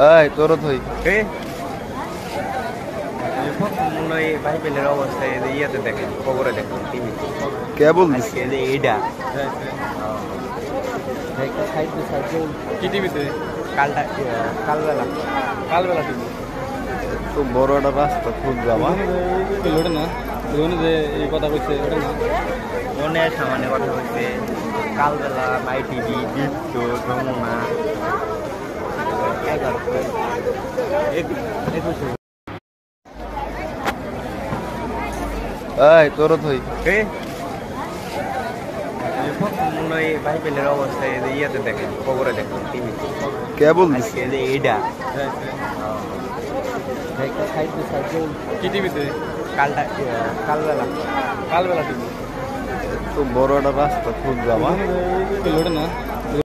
এই তোর থই বাইবেলের অবস্থায় ইয়াতে দেখেন, খবরে দেখেন, টিভিতে কেবল এইটা কি টিভিতে? কালবেলা টিভি তো বড় একটা রাস্তা খুঁজ যাবা ওটা না, যে এই কথা কইছে ওটা না, মনে সামান্য কথা হচ্ছে কালবেলা মাই টিভি দীপ্ত যমুনা এই তোর থই বাইবেলের অবস্থায় ইয়াতে দেখেন, খবরে দেখেন, টিভিতে কেবল এইটা কি টিভিতে? কালবেলা টিভি তো বড় একটা রাস্তা খুঁজ যাবা ওটা না,